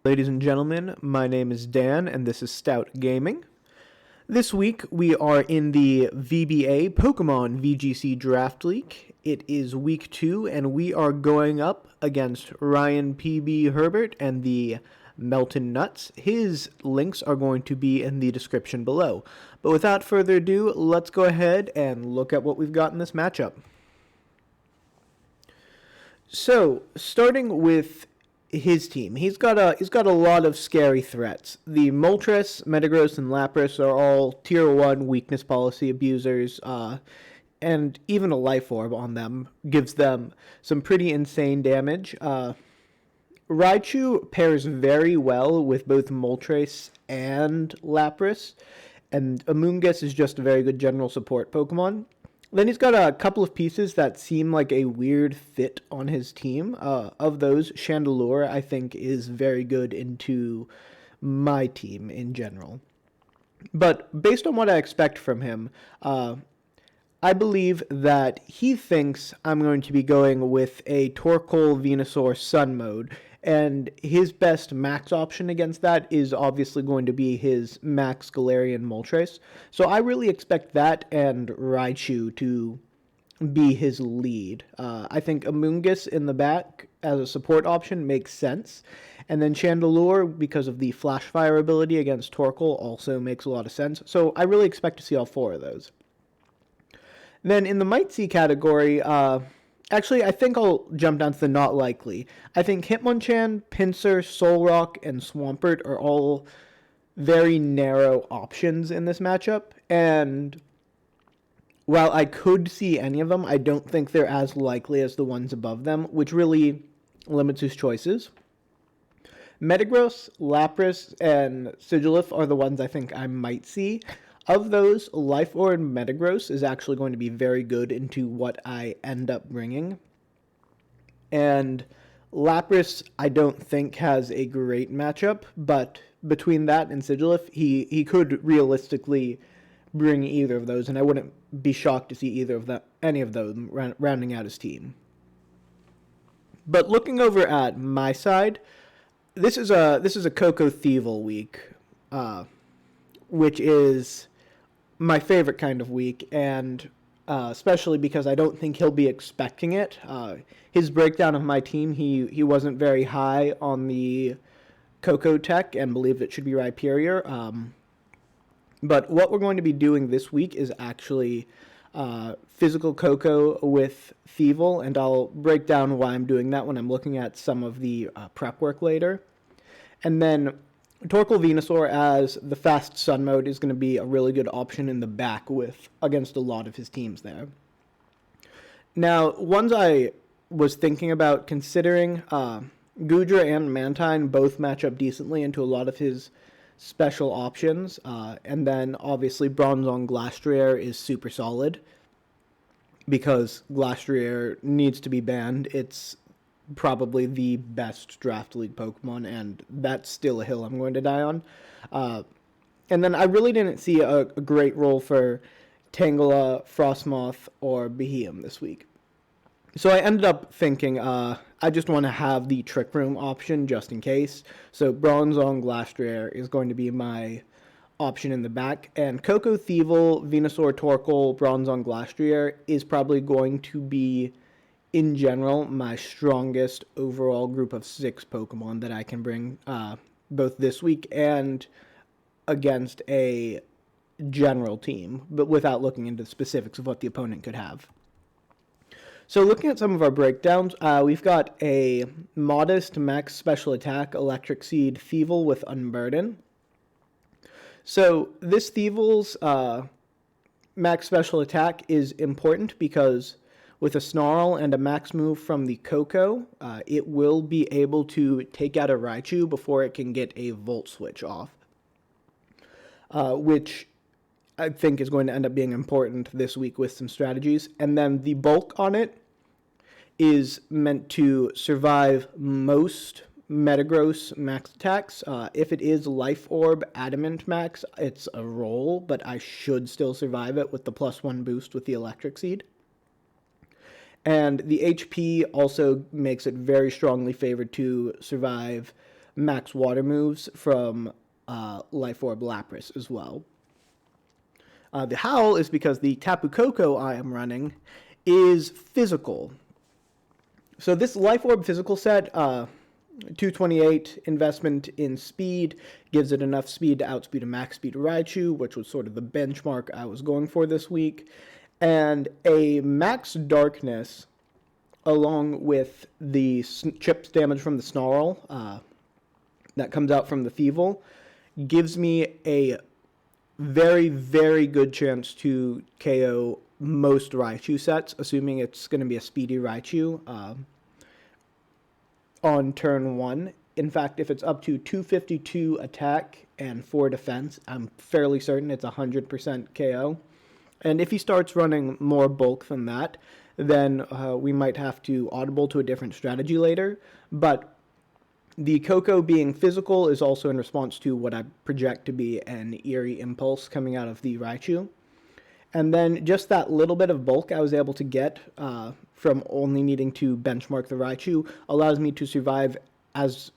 Ladies and gentlemen, my name is Dan, and this is Stout Gaming. This week, we are in the VBA Pokemon VGC Draft League. It is week 2, and we are going up against Ryan P.B. Herbert and the Meltan Nuts. His links are going to be in the description below. But without further ado, let's go ahead and look at what we've got in this matchup. So, starting with his team, he's got a lot of scary threats. The Moltres, Metagross, and Lapras are all tier 1 weakness policy abusers, and even a Life Orb on them gives them some pretty insane damage. Raichu pairs very well with both Moltres and Lapras, and Amoonguss is just a very good general support Pokemon. Then he's got a couple of pieces that seem like a weird fit on his team. Of those, Chandelure, I think, is very good into my team in general. But based on what I expect from him, I believe that he thinks I'm going to be going with a Torkoal Venusaur Sun mode, and his best max option against that is obviously going to be his Max Galarian Moltres. So I really expect that and Raichu to be his lead. I think Amoonguss in the back as a support option makes sense. And then Chandelure, because of the Flash Fire ability against Torkoal, also makes a lot of sense. So I really expect to see all 4 of those. Then in the Might See category, actually, I think I'll jump down to the not likely. I think Hitmonchan, Pinsir, Solrock, and Swampert are all very narrow options in this matchup. And while I could see any of them, I don't think they're as likely as the ones above them, which really limits his choices. Metagross, Lapras, and Sigilyph are the ones I think I might see. Of those, Life Orb Metagross is actually going to be very good into what I end up bringing. And Lapras, I don't think has a great matchup, but between that and Sigilyph, he could realistically bring either of those, and I wouldn't be shocked to see any of them rounding out his team. But looking over at my side, this is a Koko Thievel week, which is my favorite kind of week, and especially because I don't think he'll be expecting it. His breakdown of my team, he wasn't very high on the Koko tech and believed it should be Rhyperior. But what we're going to be doing this week is actually physical Koko with Thievel, and I'll break down why I'm doing that when I'm looking at some of the prep work later. And then Torkoal Venusaur as the fast Sun mode is going to be a really good option in the back against a lot of his teams there. Now, ones I was thinking about considering, Goodra and Mantine both match up decently into a lot of his special options, and then obviously Bronzong Glastrier is super solid because Glastrier needs to be banned. It's probably the best Draft League Pokemon, and that's still a hill I'm going to die on. And then I really didn't see a great role for Tangela, Frostmoth, or Beheeyem this week. So I ended up thinking I just want to have the Trick Room option just in case. So Bronzong Glastrier is going to be my option in the back, and Koko Thievel, Venusaur, Torkoal, Bronzong Glastrier is probably going to be, in general, my strongest overall group of 6 Pokemon that I can bring both this week and against a general team, but without looking into the specifics of what the opponent could have. So looking at some of our breakdowns, we've got a modest max special attack Electric Seed Thievel with Unburden. So this Thievel's max special attack is important because with a Snarl and a max move from the Koko, it will be able to take out a Raichu before it can get a Volt Switch off, which I think is going to end up being important this week with some strategies. And then the bulk on it is meant to survive most Metagross max attacks. If it is Life Orb Adamant max, it's a roll, but I should still survive it with the +1 boost with the Electric Seed. And the HP also makes it very strongly favored to survive max water moves from Life Orb Lapras as well. The Howl is because the Tapu Koko I am running is physical. So this Life Orb physical set, 228 investment in speed, gives it enough speed to outspeed a max speed Raichu, which was sort of the benchmark I was going for this week. And a max darkness, along with the chips damage from the Snarl that comes out from the Thievul, gives me a very, very good chance to KO most Raichu sets, assuming it's going to be a speedy Raichu on turn 1. In fact, if it's up to 252 attack and 4 defense, I'm fairly certain it's 100% KO. And if he starts running more bulk than that, then we might have to audible to a different strategy later. But the Koko being physical is also in response to what I project to be an Eerie Impulse coming out of the Raichu. And then just that little bit of bulk I was able to get from only needing to benchmark the Raichu allows me to survive as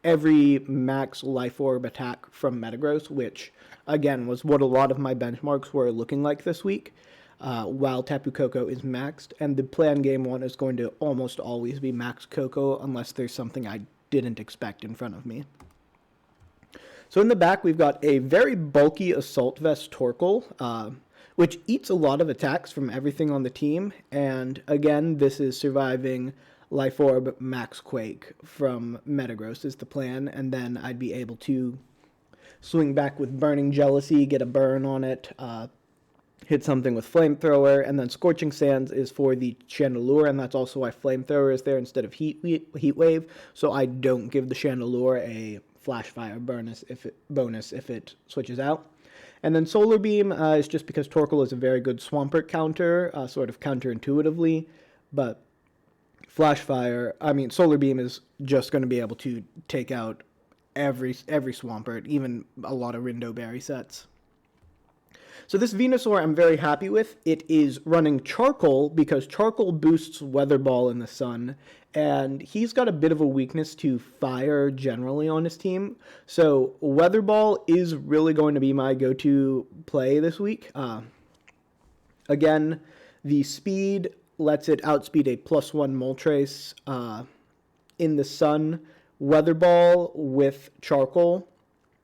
every max Life Orb attack from Metagross, which, again, was what a lot of my benchmarks were looking like this week, while Tapu Koko is maxed. And the plan game 1 is going to almost always be max Koko unless there's something I didn't expect in front of me. So in the back, we've got a very bulky Assault Vest Torkoal, which eats a lot of attacks from everything on the team. And again, this is surviving Life Orb Max Quake from Metagross is the plan. And then I'd be able to swing back with Burning Jealousy, get a burn on it, hit something with Flamethrower, and then Scorching Sands is for the Chandelure, and that's also why Flamethrower is there instead of Heat Wave, so I don't give the Chandelure a Flash Fire bonus if it switches out. And then Solar Beam is just because Torkoal is a very good Swampert counter, sort of counterintuitively, but Solar Beam is just going to be able to take out every Swampert, even a lot of Rindo Berry sets. So this Venusaur I'm very happy with. It is running Charcoal because Charcoal boosts Weather Ball in the sun, and he's got a bit of a weakness to fire generally on his team. So Weather Ball is really going to be my go-to play this week. Again, the speed lets it outspeed a +1 Moltres in the sun. Weather Ball with Charcoal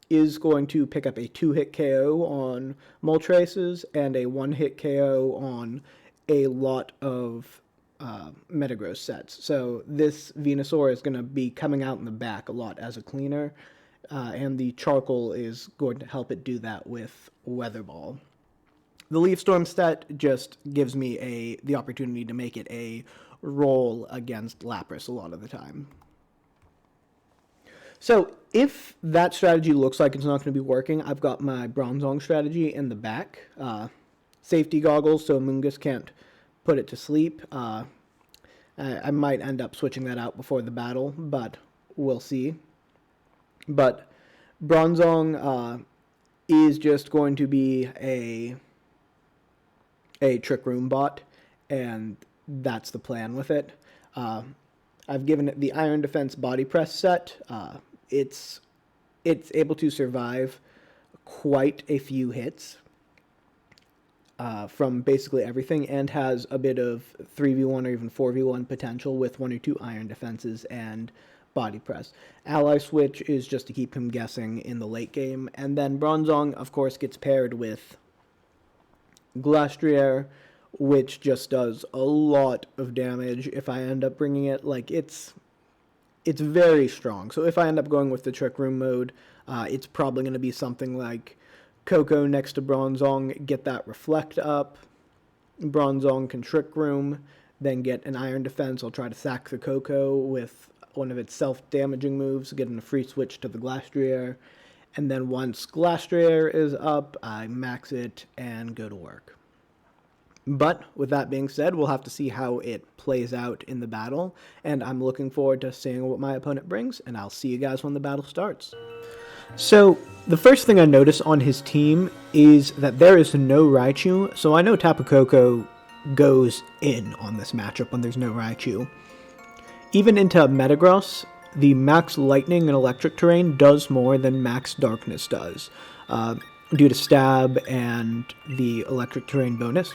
is going to pick up a 2-hit KO on Moltres and a 1-hit KO on a lot of Metagross sets. So this Venusaur is going to be coming out in the back a lot as a cleaner, and the Charcoal is going to help it do that with Weather Ball. The Leaf Storm set just gives me the opportunity to make it a roll against Lapras a lot of the time. So if that strategy looks like it's not going to be working, I've got my Bronzong strategy in the back. Safety goggles so Mungus can't put it to sleep. I might end up switching that out before the battle, but we'll see. But Bronzong is just going to be a Trick Room bot, and that's the plan with it. I've given it the Iron Defense Body Press set. It's able to survive quite a few hits from basically everything, and has a bit of 3v1 or even 4v1 potential with 1 or 2 Iron Defenses and Body Press. Ally Switch is just to keep him guessing in the late game, and then Bronzong, of course, gets paired with Glastrier, which just does a lot of damage if I end up bringing it. Like, it's very strong. So if I end up going with the Trick Room mode, it's probably going to be something like Koko next to Bronzong, get that Reflect up. Bronzong can Trick Room, then get an Iron Defense. I'll try to sack the Koko with one of its self-damaging moves, getting a free switch to the Glastrier. And then once Glastrier is up, I max it and go to work. But with that being said, we'll have to see how it plays out in the battle, and I'm looking forward to seeing what my opponent brings, and I'll see you guys when the battle starts. So, the first thing I notice on his team is that there is no Raichu, so I know Tapu Koko goes in on this matchup when there's no Raichu. Even into Metagross, the max lightning and electric terrain does more than max darkness does, due to stab and the electric terrain bonus.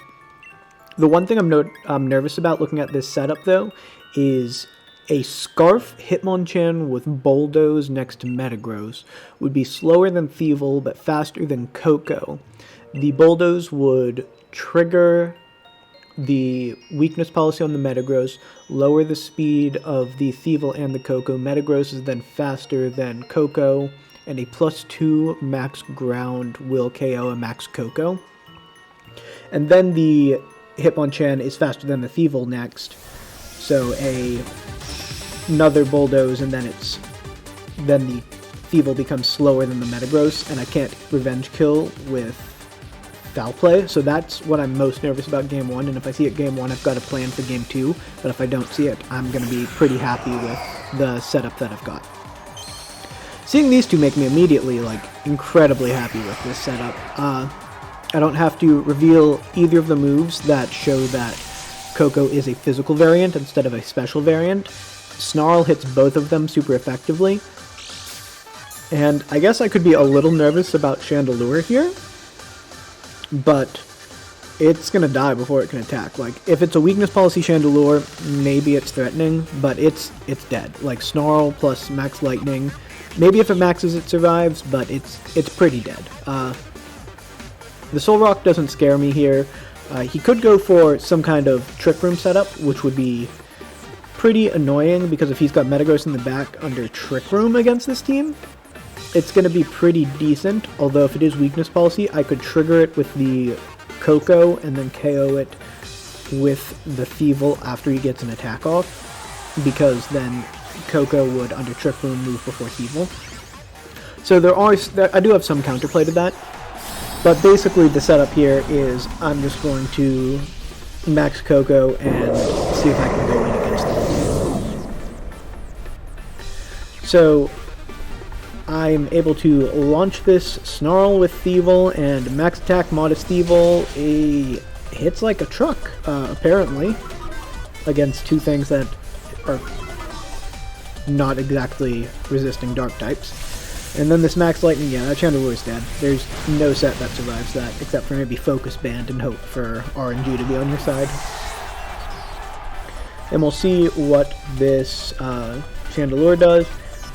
The one thing I'm nervous about looking at this setup, though, is a Scarf Hitmonchan with Bulldoze next to Metagross would be slower than Thievul, but faster than Koko. The Bulldoze would trigger the weakness policy on the Metagross, lower the speed of the Thievul and the Koko. Metagross is then faster than Koko, and a +2 max ground will KO a max Koko. And then the Hitmonchan is faster than the Thievul next, so another Bulldoze, and then the Thievul becomes slower than the Metagross, and I can't revenge kill with Foul Play, so that's what I'm most nervous about Game 1, and if I see it Game 1, I've got a plan for Game 2, but if I don't see it, I'm going to be pretty happy with the setup that I've got. Seeing these two make me immediately, incredibly happy with this setup. I don't have to reveal either of the moves that show that Koko is a physical variant instead of a special variant. Snarl hits both of them super effectively. And I guess I could be a little nervous about Chandelure here, but it's going to die before it can attack. If it's a weakness policy Chandelure, maybe it's threatening, but it's dead. Snarl plus max lightning, maybe if it maxes it survives, but it's pretty dead. The Soul Rock doesn't scare me here. He could go for some kind of Trick Room setup, which would be pretty annoying, because if he's got Metagross in the back under Trick Room against this team, it's going to be pretty decent, although if it is weakness policy, I could trigger it with the Koko and then KO it with the Thievul after he gets an attack off, because then Koko would, under Trick Room, move before Thievul. So I do have some counterplay to that, but basically the setup here is I'm just going to max Koko and see if I can go in against them. So I'm able to launch this Snarl with Thievul, and max attack Modest Thievul hits like a truck, apparently, against two things that are not exactly resisting dark types. And then this max lightning, yeah, that Chandelure is dead. There's no set that survives that, except for maybe Focus Band and hope for RNG to be on your side. And we'll see what this Chandelure does.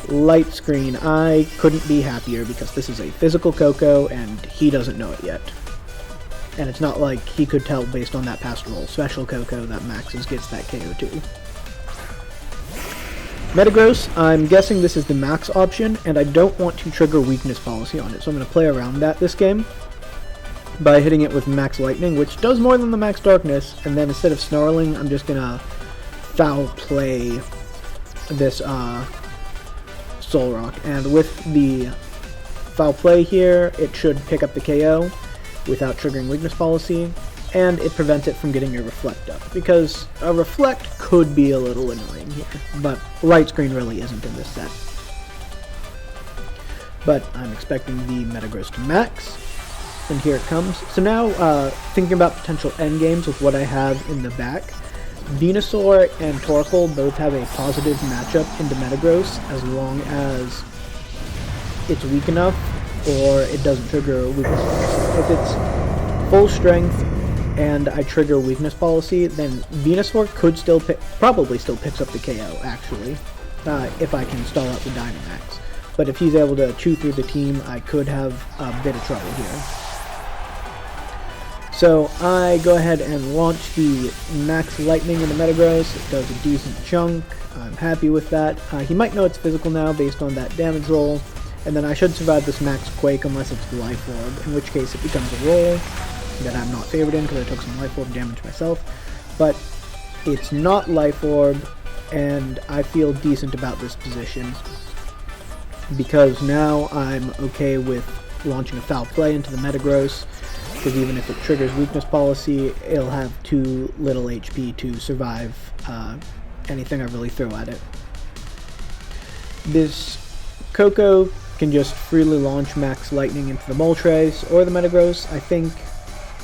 Light Screen, I couldn't be happier, because this is a physical Koko, and he doesn't know it yet. And it's not like he could tell based on that past roll. Special Koko that maxes gets that KO too. Metagross, I'm guessing this is the max option, and I don't want to trigger weakness policy on it, so I'm going to play around that this game by hitting it with max lightning, which does more than the max darkness, and then instead of snarling, I'm just going to foul play this Soul Rock, and with the foul play here, it should pick up the KO without triggering weakness policy, and it prevents it from getting a Reflect up, because a Reflect could be a little annoying here, but Light Screen really isn't in this set. But I'm expecting the Metagross to max, and here it comes. So now, thinking about potential endgames with what I have in the back, Venusaur and Torkoal both have a positive matchup into Metagross, as long as it's weak enough, or it doesn't trigger a weakness policy. If it's full strength, and I trigger weakness policy, then Venusaur could probably still picks up the KO, actually, if I can stall out the Dynamax. But if he's able to chew through the team, I could have a bit of trouble here. So I go ahead and launch the Max Lightning into Metagross. It does a decent chunk. I'm happy with that. He might know it's physical now based on that damage roll, and then I should survive this Max Quake unless it's Life Orb, in which case it becomes a roll that I'm not favored in because I took some Life Orb damage myself, but it's not Life Orb, and I feel decent about this position, because now I'm okay with launching a Foul Play into the Metagross, because even if it triggers weakness policy, it'll have too little HP to survive anything I really throw at it. This Koko can just freely launch Max Lightning into the Moltres or the Metagross. I think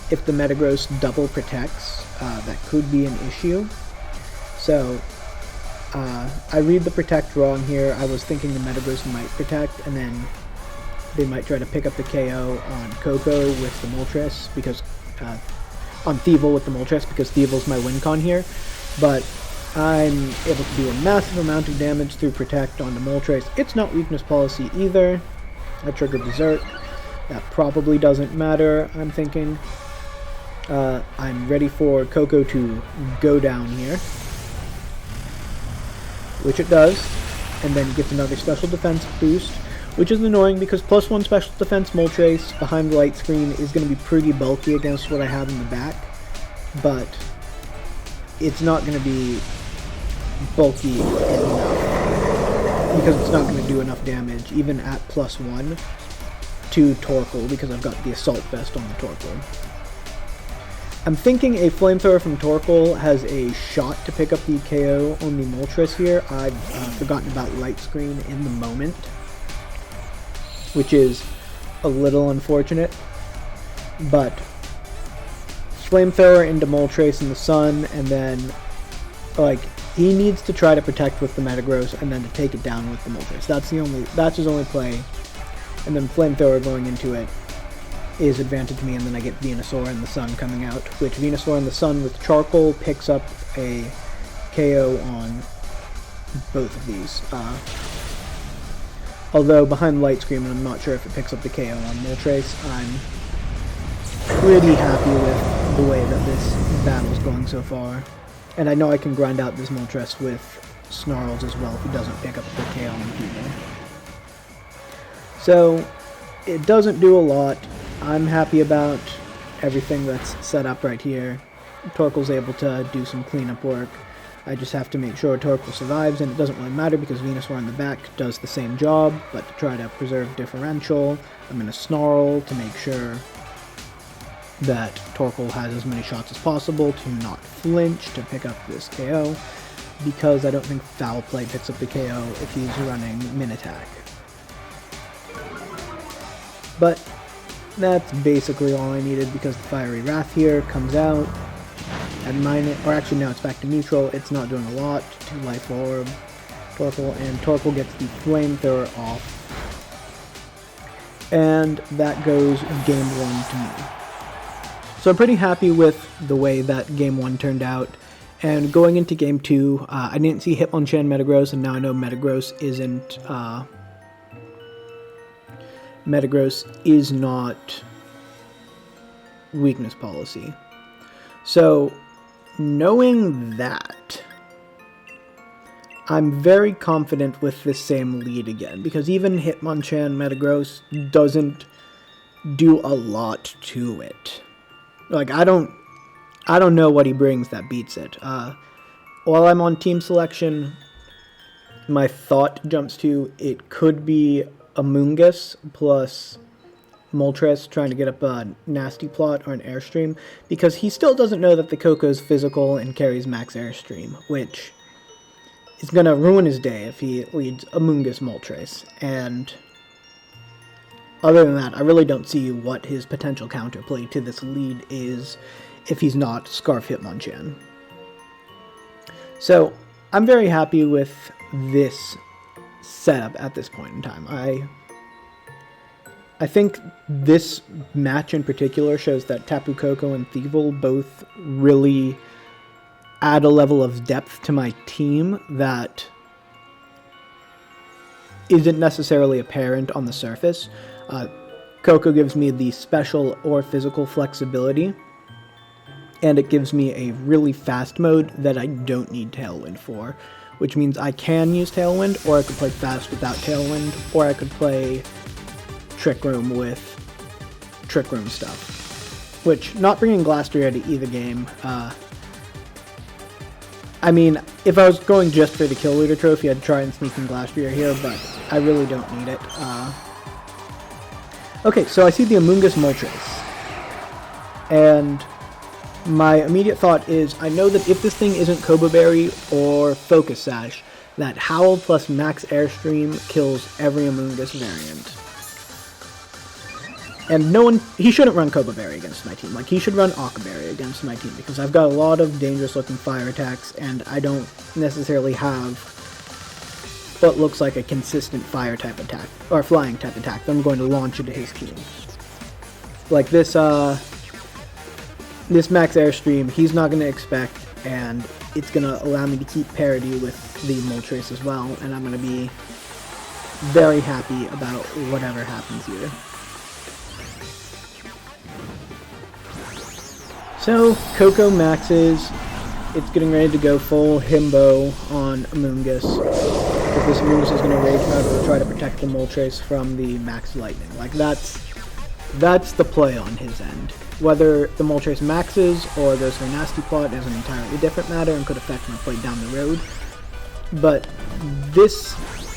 if the Metagross double protects, that could be an issue. So I read the protect wrong here. I was thinking the Metagross might protect, and then they might try to pick up the KO on Koko with the Moltres, because on Thievul with the Moltres, because Thievul's my win con here. But I'm able to do a massive amount of damage through protect on the Moltres. It's not weakness policy either. I triggered Berserk. That probably doesn't matter, I'm thinking. I'm ready for Koko to go down here, which it does, and then gets another special defense boost, which is annoying because +1 special defense Moltres behind the light screen is going to be pretty bulky against what I have in the back, but it's not going to be bulky enough, because it's not going to do enough damage, even at +1, to Torkoal, because I've got the Assault Vest on the Torkoal. I'm thinking a Flamethrower from Torkoal has a shot to pick up the KO on the Moltres here. I've forgotten about Light Screen in the moment, which is a little unfortunate, but Flamethrower into Moltres in the sun, and then, like, he needs to try to protect with the Metagross and then to take it down with the Moltres. That's his only play, and then Flamethrower going into it is advantage me, and then I get Venusaur in the sun coming out, which Venusaur in the sun with Charcoal picks up a KO on both of these. Although behind Light Scream, I'm not sure if it picks up the KO on Moltres. I'm pretty happy with the way that this battle's going so far. And I know I can grind out this Moltres with Snarls as well if he doesn't pick up the KO on people. So, it doesn't do a lot. I'm happy about everything that's set up right here. Torkoal's able to do some cleanup work. I just have to make sure Torkoal survives, and it doesn't really matter because Venusaur in the back does the same job, but to try to preserve differential, I'm going to Snarl to make sure that Torkoal has as many shots as possible to not flinch to pick up this KO, because I don't think Foul Play picks up the KO if he's running Min Attack. But that's basically all I needed, because the Fiery Wrath here comes out at or actually no, it's back to neutral. It's not doing a lot. 2 Life Orb, Torkoal, and Torkoal gets the Flamethrower off. And that goes game 1 to me. So I'm pretty happy with the way that game 1 turned out. And going into game 2, I didn't see Hitmonchan Metagross, and now I know Metagross isn't Metagross is not weakness policy. So, knowing that, I'm very confident with this same lead again, because even Hitmonchan Metagross doesn't do a lot to it. Like, I don't know what he brings that beats it. While I'm on team selection, my thought jumps to it could be Amoonguss plus Moltres trying to get up a Nasty Plot or an Airstream, because he still doesn't know that the Koko's physical and carries max Airstream, which is going to ruin his day if he leads Amoonguss Moltres. And other than that, I really don't see what his potential counterplay to this lead is if he's not Scarf Hitmonchan. So, I'm very happy with this setup at this point in time. I think this match in particular shows that Tapu Koko and Thievul both really add a level of depth to my team that isn't necessarily apparent on the surface. Koko gives me the special or physical flexibility, and it gives me a really fast mode that I don't need Tailwind for, which means I can use Tailwind, or I could play fast without Tailwind, or I could play Trick Room with Trick Room stuff. Which, not bringing Glastrier to either game, I mean, if I was going just for the Kill Leader trophy, I'd try and sneak in Glastrier here, but I really don't need it. Okay, so I see the Amoonguss Moltres, and my immediate thought is, I know that if this thing isn't Koba Berry or Focus Sash, that Howl plus Max Airstream kills every Amoonguss variant. And no one, he shouldn't run Koba Berry against my team. Like, he should run Aqua Berry against my team, because I've got a lot of dangerous looking fire attacks, and I don't necessarily have what looks like a consistent fire type attack, or flying type attack that I'm going to launch into his team. Like this, this max airstream, he's not going to expect, and it's going to allow me to keep parity with the Moltres as well, and I'm going to be very happy about whatever happens here. So, Koko maxes. It's getting ready to go full Himbo on Amoonguss. Because this Amoonguss is going to Rage Powder to try to protect the Moltres from the Max Lightning. Like, that's the play on his end. Whether the Moltres maxes or goes for a Nasty Plot is an entirely different matter and could affect my play down the road. But this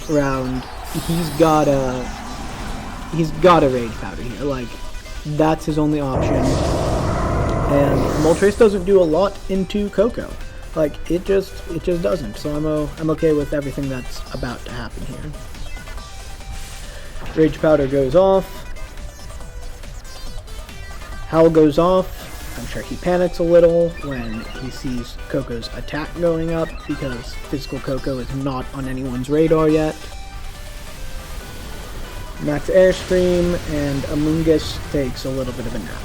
round, he's got a Rage Powder here. Like, that's his only option. And Moltres doesn't do a lot into Koko. Like, it just doesn't. So I'm okay with everything that's about to happen here. Rage Powder goes off. Howl goes off. I'm sure he panics a little when he sees Koko's attack going up, because physical Koko is not on anyone's radar yet. Max Airstream, and Amoonguss takes a little bit of a nap.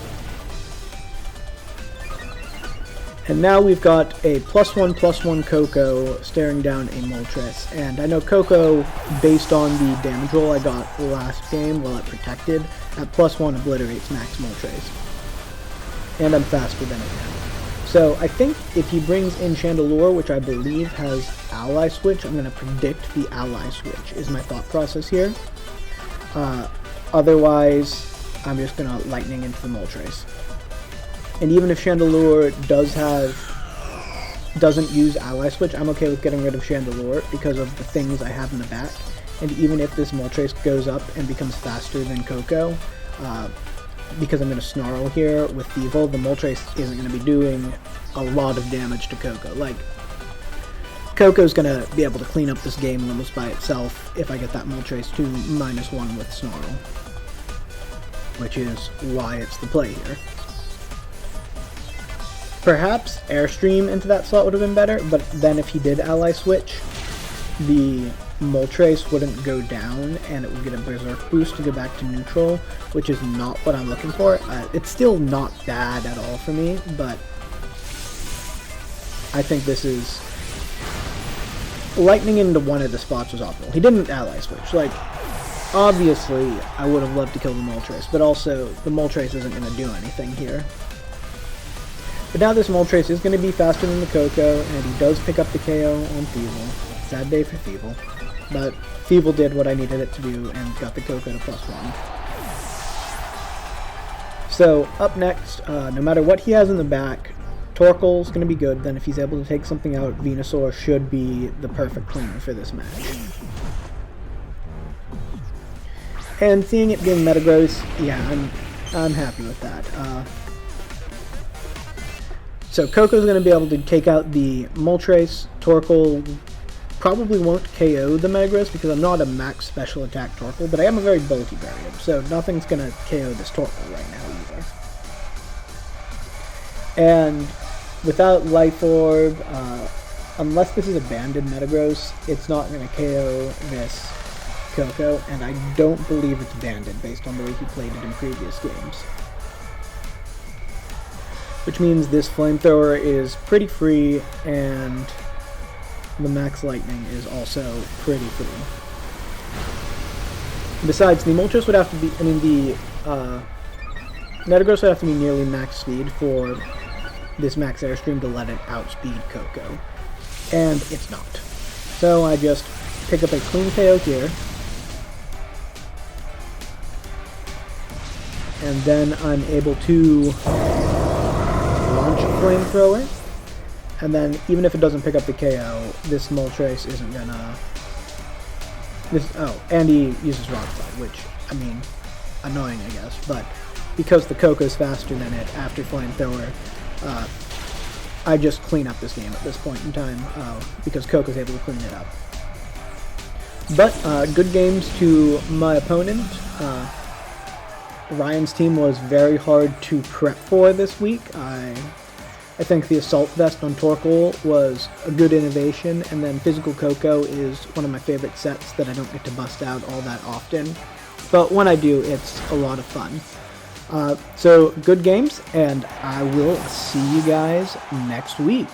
And now we've got a +1/+1 Koko staring down a Moltres. And I know Koko, based on the damage roll I got last game while it protected, at +1 obliterates max Moltres. And I'm faster than it now. So I think if he brings in Chandelure, which I believe has Ally Switch, I'm going to predict the Ally Switch, is my thought process here. Otherwise, I'm just going to Lightning into the Moltres. And even if Chandelure doesn't use Ally Switch, I'm okay with getting rid of Chandelure because of the things I have in the back. And even if this Moltres goes up and becomes faster than Koko, because I'm going to Snarl here with Thievul, the Moltres isn't going to be doing a lot of damage to Koko. Like, Koko's going to be able to clean up this game almost by itself if I get that Moltres to -1 with Snarl. Which is why it's the play here. Perhaps Airstream into that slot would have been better, but then if he did Ally Switch, the Moltres wouldn't go down, and it would get a Berserk boost to go back to neutral, which is not what I'm looking for. It's still not bad at all for me, but I think this is... Lightning into one of the spots was optimal. He didn't Ally Switch. Like, obviously, I would have loved to kill the Moltres, but also, the Moltres isn't going to do anything here. But now this Moltres is going to be faster than the Koko, and he does pick up the KO on Thievul. Sad day for Thievul. But Thievul did what I needed it to do and got the Koko to +1. So, up next, no matter what he has in the back, Torkoal's going to be good. Then if he's able to take something out, Venusaur should be the perfect cleaner for this match. And seeing it being Metagross, yeah, I'm happy with that. So Koko's going to be able to take out the Moltres. Torkoal probably won't KO the Metagross because I'm not a max special attack Torkoal, but I am a very bulky variant, so nothing's going to KO this Torkoal right now either. And without Life Orb, unless this is a banded Metagross, it's not going to KO this Koko, and I don't believe it's banded based on the way he played it in previous games. Which means this Flamethrower is pretty free, and the Max Lightning is also pretty free. Besides, the Moltres would have to be, the Metagross would have to be nearly max speed for this Max Airstream to let it outspeed Koko. And it's not. So I just pick up a clean KO here. And then I'm able to launch a Flamethrower, and then even if it doesn't pick up the KO, this Moltres isn't gonna... and he uses Rock Slide, which, annoying I guess, but because the Koko's faster than it after Flamethrower, I just clean up this game at this point in time, because Koko's able to clean it up. But, good games to my opponent. Ryan's team was very hard to prep for this week. I think the Assault Vest on Torkoal was a good innovation, and then Physical Koko is one of my favorite sets that I don't get to bust out all that often. But when I do, it's a lot of fun. So good games, and I will see you guys next week.